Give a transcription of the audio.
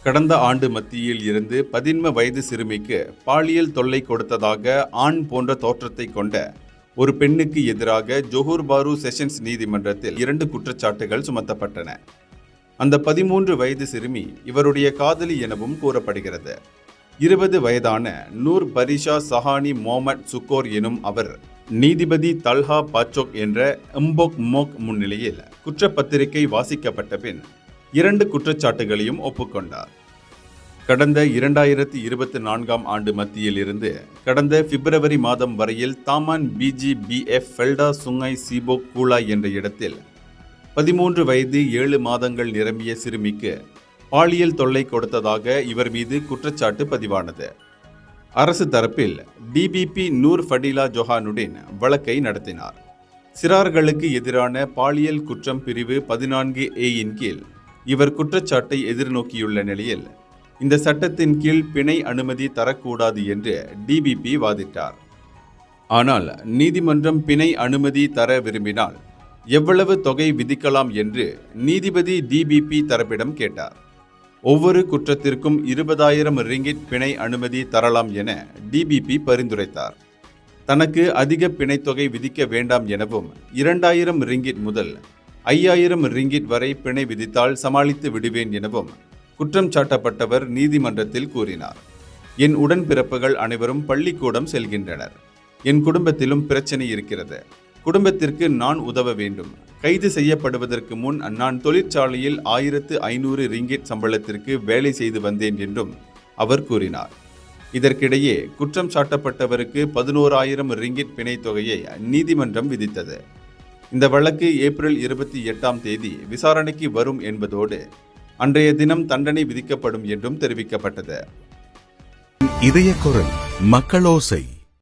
கடந்த ஆண்டு மத்தியில் இருந்து 11 வயது சிறுமிக்கு பாலியல் தொல்லை கொடுத்ததாக ஆண் போன்ற தோற்றத்தை கொண்ட ஒரு பெண்ணுக்கு எதிராக ஜொஹூர் பாரு செஷன்ஸ் நீதிமன்றத்தில் 2 குற்றச்சாட்டுகள் சுமத்தப்பட்டன. அந்த 13 வயது சிறுமி இவருடைய காதலி எனவும் கூறப்படுகிறது. 20 வயதான நூர் பரிஷா சஹானி மொஹமட் சுக்கோர் எனும் அவர் நீதிபதி தல்ஹா பாச்சோக் என்ற எம்போக் மோக் முன்னிலையில் குற்றப்பத்திரிகை வாசிக்கப்பட்ட பின் 2 குற்றச்சாட்டுகளையும் ஒப்புக்கொண்டார். கடந்த 2024ஆம் ஆண்டு மத்தியில் இருந்து கடந்த பிப்ரவரி மாதம் வரையில் தாமான் பிஜிபிஎஃப் ஃபெல்டா சுங்கை சீபோக் கூலா என்ற இடத்தில் 13 வயது 7 மாதங்கள் நிரம்பிய சிறுமிக்கு பாலியல் தொல்லை கொடுத்ததாக இவர் மீது குற்றச்சாட்டு பதிவானது. அரசு தரப்பில் டிபிபி நூர் ஃபடிலா ஜொஹானுடன் வழக்கை நடத்தினார். சிறார்களுக்கு எதிரான பாலியல் குற்றம் பிரிவு 14A கீழ் இவர் குற்றச்சாட்டை எதிர்நோக்கியுள்ள நிலையில் இந்த சட்டத்தின் கீழ் பிணை அனுமதி தரக்கூடாது என்று டிபிபி வாதிட்டார். ஆனால் நீதிமன்றம் பிணை அனுமதி தர விரும்பினால் எவ்வளவு தொகை விதிக்கலாம் என்று நீதிபதி டிபிபி தரப்பிடம் கேட்டார். ஒவ்வொரு குற்றத்திற்கும் 20,000 ரிங்கிட் பிணை அனுமதி தரலாம் என டிபிபி பரிந்துரைத்தார். தனக்கு அதிக பிணைத்தொகை விதிக்க வேண்டாம் எனவும் 2,000 ரிங்கிட் முதல் 5,000 ரிங்கிட் வரை பிணை விதித்தால் சமாளித்து விடுவேன் எனவும் குற்றம் சாட்டப்பட்டவர் நீதிமன்றத்தில் கூறினார். என் உடன்பிறப்புகள் அனைவரும் பள்ளிக்கூடம் செல்கின்றனர். என் குடும்பத்திலும் பிரச்சனை இருக்கிறது. குடும்பத்திற்கு நான் உதவ வேண்டும். கைது செய்யப்படுவதற்கு முன் நான் தொழிற்சாலையில் 1,500 ரிங்கிட் சம்பளத்திற்கு வேலை செய்து வந்தேன் என்றும் அவர் கூறினார். இதற்கிடையே குற்றம் சாட்டப்பட்டவருக்கு 11,000 ரிங்கிட் பிணை தொகையை நீதிமன்றம் விதித்தது. இந்த வழக்கு ஏப்ரல் 28ஆம் தேதி விசாரணைக்கு வரும் என்பதோடு அன்றைய தினம் தண்டனை விதிக்கப்படும் என்றும் தெரிவிக்கப்பட்டது. இதய குரல் மக்களோசை.